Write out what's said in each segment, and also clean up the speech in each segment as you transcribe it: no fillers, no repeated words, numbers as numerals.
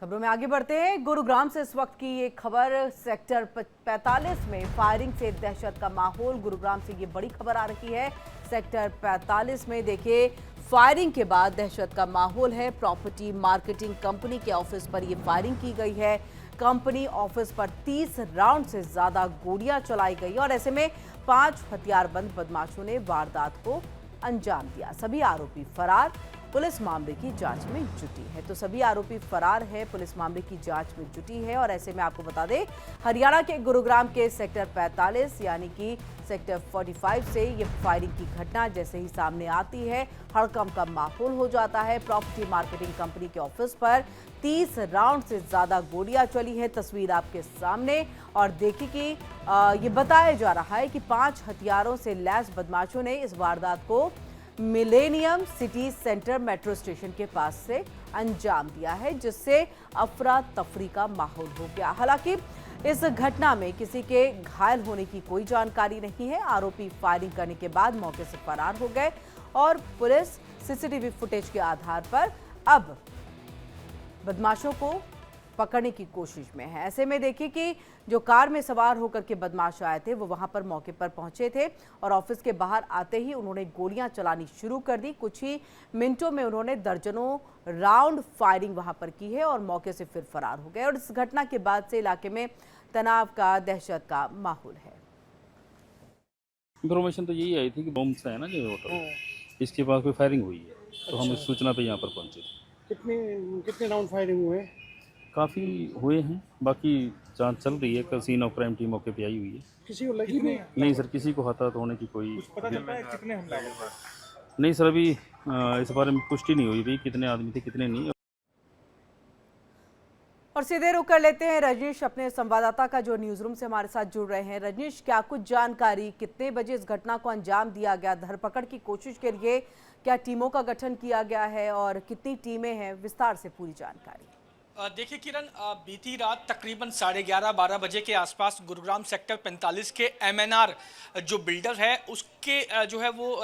खबरों में आगे बढ़ते हैं। गुरुग्राम से इस वक्त की ये खबर, सेक्टर 45 में फायरिंग से दहशत का माहौल। गुरुग्राम से ये बड़ी खबर आ रही है। सेक्टर 45 में देखिए फायरिंग के बाद दहशत का माहौल है। प्रॉपर्टी मार्केटिंग कंपनी के ऑफिस पर ये फायरिंग की गई है। कंपनी ऑफिस पर 30 राउंड से ज्यादा गोलियां चलाई गई और ऐसे में 5 हथियारबंद बदमाशों ने वारदात को अंजाम दिया। सभी आरोपी फरार, पुलिस मामले की जांच में जुटी है। तो सभी आरोपी फरार है, पुलिस मामले की जांच में जुटी है। और ऐसे में आपको बता दें, हरियाणा के गुरुग्राम के सेक्टर 45 यानी कि सेक्टर 45 से ये फायरिंग की घटना जैसे ही सामने आती है, हड़कंप का माहौल हो जाता है। प्रॉपर्टी मार्केटिंग कंपनी के ऑफिस पर 30 राउंड से ज्यादा गोलियां चली है। तस्वीर आपके सामने और देखिए कि ये बताया जा रहा है कि 5 हथियारों से लैस बदमाशों ने इस वारदात को millennium city centre metro station के पास से अंजाम दिया है, जिससे अफरा तफरी का माहौल हो गया। हालांकि इस घटना में किसी के घायल होने की कोई जानकारी नहीं है। आरोपी फायरिंग करने के बाद मौके से फरार हो गए और पुलिस सीसीटीवी फुटेज के आधार पर अब बदमाशों को पकड़ने की कोशिश में है। ऐसे में देखिए कि जो कार में सवार होकर के बदमाश आए थे वो वहां पर मौके पर पहुंचे थे और ऑफिस के बाहर आते ही उन्होंने गोलियां चलानी शुरू कर दी। कुछ ही मिनटों में उन्होंने दर्जनों राउंड फायरिंग वहां पर की है और मौके से फिर फरार हो गए। और इस घटना के बाद से इलाके में तनाव का, दहशत का माहौल है। इन्फॉर्मेशन तो यही आई थी कि बॉम्ब है ना जो होटल, इसके पास कोई फायरिंग हुई है। तो हम इस सूचना पे यहाँ पर पहुंचे थे। कितने राउंड फायरिंग हुए? काफ़ी हुए हैं, बाकी जांच चल रही है। सीन ऑफ क्राइम टीम मौके पे आई हुई है। किसी को लगी नहीं सर, किसी को हताहत होने की कोई पता चल पाया कितने हमलावर थे? नहीं सर, अभी इस बारे में पुष्टि नहीं हुई भी कितने आदमी थे कितने नहीं। और सीधे रुख कर लेते हैं रजनीश, अपने संवाददाता का जो न्यूज रूम से हमारे साथ जुड़ रहे हैं। रजनीश, क्या कुछ जानकारी, कितने बजे इस घटना को अंजाम दिया गया? धरपकड़ की कोशिश के लिए क्या टीमों का गठन किया गया है और कितनी टीमें हैं? विस्तार से पूरी जानकारी। देखिए किरण, बीती रात तकरीबन 11:30-12 बजे के आसपास गुरुग्राम सेक्टर 45 के MNR जो बिल्डर है उसके जो है वो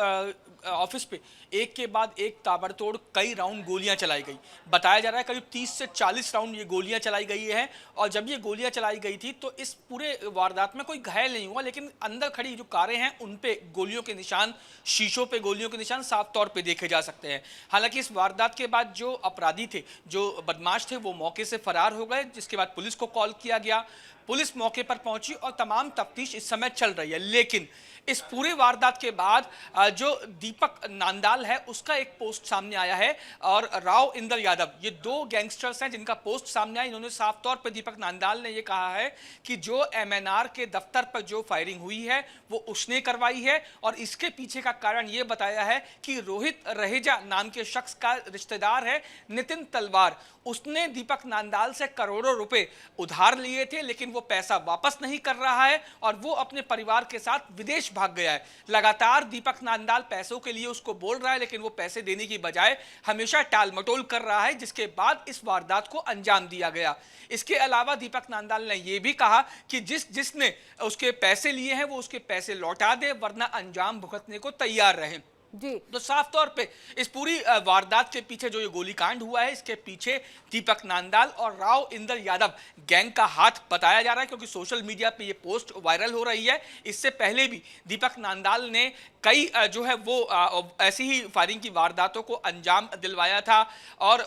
ऑफिस पे एक के बाद एक ताबड़तोड़ कई राउंड गोलियां चलाई गई। बताया जा रहा है करीब 30 से 40 राउंड ये गोलियां चलाई गई है। और जब ये गोलियां चलाई गई थी तो इस पूरे वारदात में कोई घायल नहीं हुआ, लेकिन अंदर खड़ी जो कारें हैं उन पे गोलियों के निशान, शीशों पे गोलियों के निशान साफ तौर पे देखे जा सकते हैं। हालांकि इस वारदात के बाद जो अपराधी थे, जो बदमाश थे, वो मौके से फरार हो गए, जिसके बाद पुलिस को कॉल किया गया। पुलिस मौके पर पहुंची और तमाम तफ्तीश इस समय चल रही है। लेकिन इस पूरे वारदात के बाद जो दीपक नांदाल है उसका एक पोस्ट सामने आया है और राव इंदर यादव, ये 2 गैंगस्टर्स हैं जिनका पोस्ट सामने आया। इन्होंने साफ तौर पर, दीपक नांदाल ने ये कहा है कि जो MNR के दफ्तर पर जो फायरिंग हुई है वो उसने करवाई है और इसके पीछे का कारण ये बताया है कि रोहित रहेजा नाम के शख्स का रिश्तेदार है नितिन तलवार, उसने दीपक नांदाल से करोड़ों रुपए उधार लिए थे, लेकिन वो पैसा वापस नहीं कर रहा है और वो अपने परिवार के साथ विदेश भाग गया है। लगातार दीपक नांदाल पैसों के लिए उसको बोल रहा है, लेकिन वो पैसे देने की बजाय हमेशा टाल मटोल कर रहा है, जिसके बाद इस वारदात को अंजाम दिया गया। इसके अलावा दीपक नांदाल ने यह भी कहा कि जिसने उसके पैसे लिए हैं वो उसके पैसे लौटा दे, वरना अंजाम भुगतने को तैयार रहे जी। तो साफ तौर पे इस पूरी वारदात के पीछे जो ये गोलीकांड हुआ है, इसके पीछे दीपक नांदाल और राव इंदर यादव गैंग का हाथ बताया जा रहा है, क्योंकि सोशल मीडिया पे ये पोस्ट वायरल हो रही है। इससे पहले भी दीपक नांदाल ने कई जो है वो ऐसी ही फायरिंग की वारदातों को अंजाम दिलवाया था। और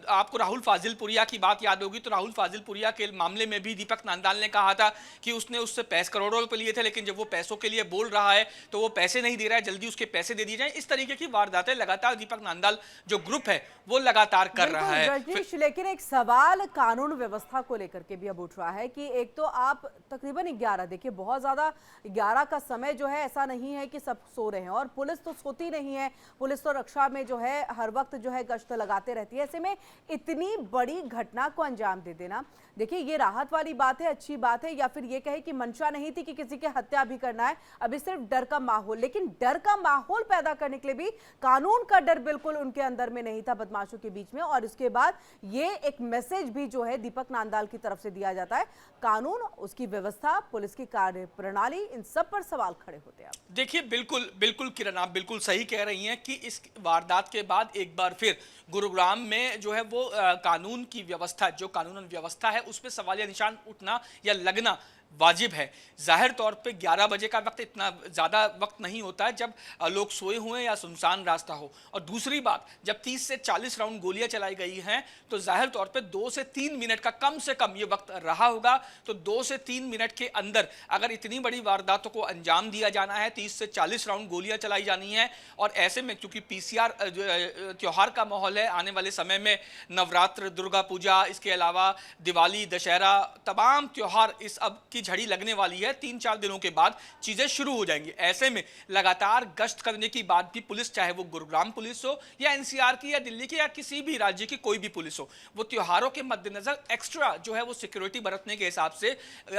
आपको राहुल फाजिलपुरिया की बात याद होगी, तो राहुल फाजिलपुरिया के मामले में भी दीपक नांदाल ने कहा था कि उसने उससे पैसे करोड़ों रुपए लिए थे, लेकिन जब वो पैसों के लिए बोल रहा है तो वो पैसे नहीं दे रहा है, जल्दी उसके पैसे दे दिए जाएं। इस तरीके की वारदातें लगातार दीपक नांदाल जो ग्रुप है वो लगातार कर रहा है। रजनीश, लेकिन एक सवाल कानून व्यवस्था को लेकर के भी अब उठ रहा है कि एक तो आप तकरीबन 11, देखिए बहुत ज्यादा 11 का समय जो है, ऐसा नहीं है कि सब सो रहे हैं और पुलिस तो सोती नहीं है। पुलिस तो रक्षा में जो है हर वक्त जो है गश्त लगाते रहती है। ऐसे में इतनी बड़ी घटना को अंजाम दे देना, देखिए ये राहत वाली बात है, अच्छी बात है, या फिर ये कहे कि मंशा नहीं थी कि किसी की हत्या भी करना है, अभी सिर्फ डर का माहौल। लेकिन डर का माहौल पैदा अदा करने के लिए भी कानून का डर बिल्कुल उनके अंदर में नहीं था बदमाशों के बीच में। और इसके बाद ये एक मैसेज भी जो है दीपक नांदाल की तरफ से दिया जाता है। कानून, उसकी व्यवस्था, पुलिस की कार्य प्रणाली, इन सब पर सवाल खड़े होते हैं। देखिए बिल्कुल बिल्कुल किरण, आप बिल्कुल सही कह रही हैं कि इस वारदात के बाद एक बार फिर गुरुग्राम में जो है वो कानून की व्यवस्था, जो कानून व्यवस्था है उस पर सवालिया निशान उठना या लगना वाजिब है। जाहिर तौर पे 11 बजे का वक्त इतना ज़्यादा वक्त नहीं होता है जब लोग सोए हुए या सुनसान रास्ता हो। और दूसरी बात, जब 30 से 40 राउंड गोलियां चलाई गई हैं तो जाहिर तौर पे 2 से 3 मिनट का कम से कम ये वक्त रहा होगा। तो 2 से 3 मिनट के अंदर अगर इतनी बड़ी वारदातों को अंजाम दिया जाना है, 30 से 40 राउंड गोलियां चलाई जानी है, और ऐसे में क्योंकि PCR त्यौहार का माहौल है, आने वाले समय में नवरात्र, दुर्गा पूजा, इसके अलावा दिवाली, दशहरा, तमाम त्यौहार इस अब की झड़ी लगने वाली है। 3-4 दिनों के बाद चीजें शुरू हो जाएंगी। ऐसे में लगातार गश्त करने की बात भी पुलिस, चाहे वो गुरुग्राम पुलिस हो या NCR की या दिल्ली की या किसी भी राज्य की कोई भी पुलिस हो, वो त्योहारों के मद्देनजर एक्स्ट्रा जो है वो सिक्योरिटी बरतने के हिसाब से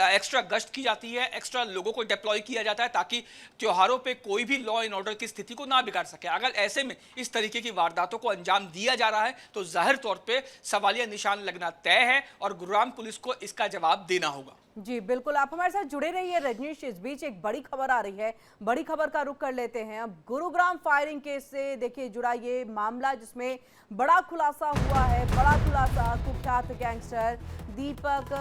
एक्स्ट्रा गश्त की जाती है, एक्स्ट्रा लोगों को डिप्लॉय किया जाता है ताकि त्योहारों पर कोई भी लॉ एंड ऑर्डर की स्थिति को ना बिगाड़ सके। अगर ऐसे में इस तरीके की वारदातों को अंजाम दिया जा रहा है तो जाहिर तौर पर सवालिया निशान लगना तय है और गुरुग्राम पुलिस को इसका जवाब देना होगा। जी बिल्कुल, आप हमारे साथ जुड़े रहिए रजनीश। इस बीच एक बड़ी खबर आ रही है, बड़ी खबर का रुख कर लेते हैं। अब गुरुग्राम फायरिंग केस से देखिए जुड़ा ये मामला जिसमें बड़ा खुलासा हुआ है। बड़ा खुलासा, कुख्यात गैंगस्टर दीपक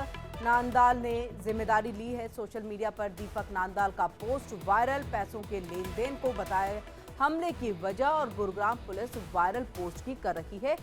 नांदाल ने जिम्मेदारी ली है। सोशल मीडिया पर दीपक नांदाल का पोस्ट वायरल, पैसों के लेन देन को बताए हमले की वजह, और गुरुग्राम पुलिस वायरल पोस्ट की कर रही है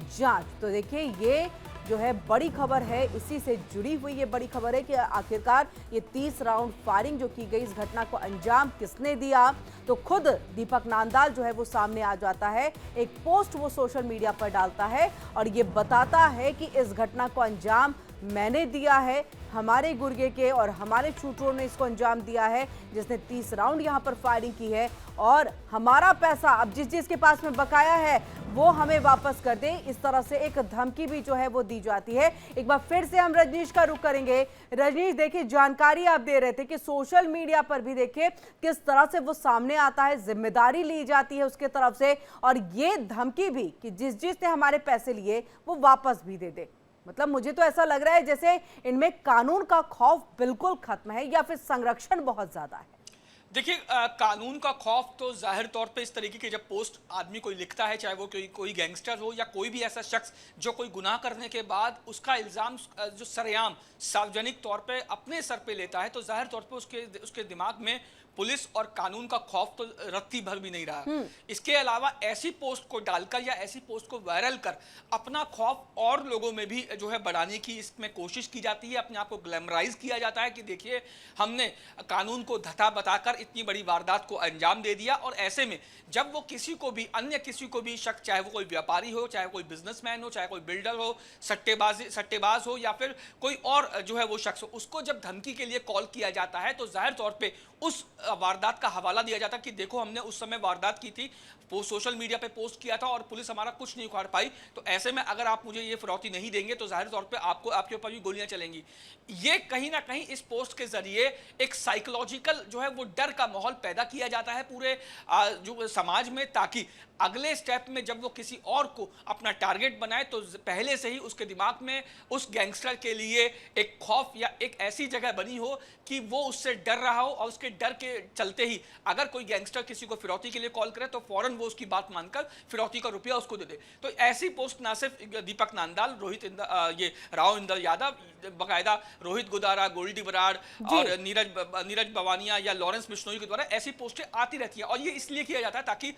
जांच। तो देखिए ये जो है बड़ी खबर है, इसी से जुड़ी हुई ये बड़ी खबर है कि आखिरकार ये 30 राउंड फायरिंग जो की गई, इस घटना को अंजाम किसने दिया। तो खुद दीपक नांदाल जो है वो सामने आ जाता है, एक पोस्ट वो सोशल मीडिया पर डालता है और ये बताता है कि इस घटना को अंजाम मैंने दिया है, हमारे गुर्गे के और हमारे शूटरों ने इसको अंजाम दिया है, जिसने 30 राउंड यहाँ पर फायरिंग की है, और हमारा पैसा अब जिसके पास में बकाया है वो हमें वापस कर दे। इस तरह से एक धमकी भी जो है वो दी जाती है। एक बार फिर से हम रजनीश का रुख करेंगे। रजनीश, देखिए जानकारी आप दे रहे थे कि सोशल मीडिया पर भी देखिए किस तरह से वो सामने आता है, जिम्मेदारी ली जाती है उसके तरफ से, और ये धमकी भी कि जिसने हमारे पैसे लिए वो वापस भी दे दे। मतलब मुझे तो ऐसा लग रहा है जैसे इनमें कानून का खौफ बिल्कुल खत्म है या फिर संरक्षण बहुत ज्यादा है। देखिए कानून का खौफ तो जाहिर तौर पे इस तरीके के जब पोस्ट आदमी कोई लिखता है, चाहे वो कोई गैंगस्टर हो या कोई भी ऐसा शख्स जो कोई गुनाह करने के बाद उसका इल्ज़ाम जो सरेआम सार्वजनिक तौर पे अपने सर पे लेता है, तो जाहिर तौर पे उसके दिमाग में पुलिस और कानून का खौफ तो रत्ती भर भी नहीं रहा। इसके अलावा ऐसी पोस्ट को डालकर या ऐसी पोस्ट को वायरल कर अपना खौफ और लोगों में भी जो है बढ़ाने की इसमें कोशिश की जाती है, अपने आप को ग्लैमराइज किया जाता है कि देखिए हमने कानून को धता बताकर इतनी बड़ी वारदात को अंजाम दे दिया। और ऐसे में जब वो किसी को भी, अन्य किसी को भी शख्स, चाहे वो कोई व्यापारी हो, चाहे कोई बिजनेसमैन हो, चाहे कोई बिल्डर हो, सट्टेबाज हो या फिर कोई और जो है वो शख्स हो, उसको जब धमकी के लिए कॉल किया जाता है तो जाहिर तौर पे उस वारदात का हवाला दिया जाता कि देखो हमने उस समय वारदात की थी, सोशल मीडिया पे पोस्ट किया था और पुलिस हमारा कुछ नहीं उखाड़ पाई, तो ऐसे में अगर आप मुझे ये फिरौती नहीं देंगे तो जाहिर तौर पे आपके ऊपर भी गोलियां चलेंगी। ये कहीं ना कहीं इस पोस्ट के जरिए एक साइकोलॉजिकल जो है वो डर का माहौल पैदा किया जाता है पूरे जो समाज में, ताकि अगले स्टेप में जब वो किसी और को अपना टारगेट बनाए तो पहले से ही उसके दिमाग में उस गैंगस्टर के लिए एक खौफ या एक ऐसी जगह बनी हो कि वो उससे डर रहा हो, और उसके डर के चलते ही अगर कोई गैंगस्टर किसी को फिरौती के लिए कॉल करे तो फौरन वो उसकी बात मानकर फिरौती का रुपया उसको दे दे। तो ऐसी पोस्ट ना सिर्फ दीपक नांदाल, ये राव इंदर यादव, बाकायदा रोहित गुदारा, गोल्डी बराड़ और नीरज बवानिया या लॉरेंस बिश्नोई के द्वारा ऐसी पोस्टें आती रहती है। और ये इसलिए किया जाता है ताकि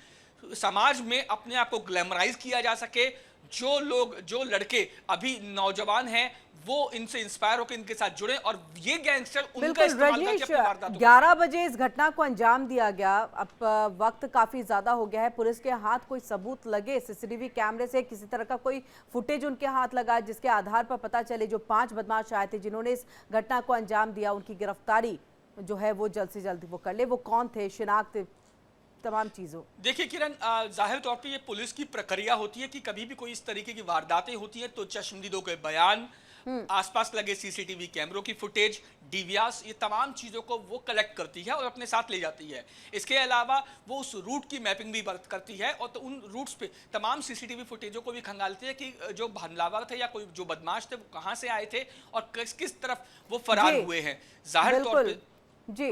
समाज में अपने आप को ग्लैमराइज किया जा सके। जो लड़के अभी नौजवान हैं वो इनसे इंस्पायर होकर इनके साथ जुड़े और ये गैंगस्टर उनका इस्तेमाल करके अपनी वारदातों 11 बजे इस घटना को अंजाम दिया गया। अब वक्त काफी ज्यादा हो गया है, पुलिस के हाथ कोई सबूत लगे, सीसीटीवी कैमरे से किसी तरह का कोई फुटेज उनके हाथ लगा जिसके आधार पर पता चले जो 5 बदमाश आए थे जिन्होंने इस घटना को अंजाम दिया, उनकी गिरफ्तारी जो है वो जल्द से जल्द वो कर ले। वो कौन थे, शिनाख्त, तमाम चीजों। देखिए किरण, जाहिर तौर पे ये पुलिस की प्रक्रिया होती है कि कभी भी कोई इस तरीके की वारदातें होती हैं तो चश्मदीदों के बयान, आसपास लगे सीसीटीवी कैमरों की फुटेज, डीवीआरस, ये तमाम चीजों को वो कलेक्ट करती है और अपने साथ ले जाती है। इसके अलावा वो उस रूट की मैपिंग भी करती है और तो उन रूट्स पे तमाम सीसीटीवी फुटेजों को भी खंगालती है कि जो हमलावर थे या कोई जो बदमाश थे वो कहां से आए थे और किस किस तरफ वो फरार जी, हुए हैं। जाहिर तौर पे बिल्कुल जी।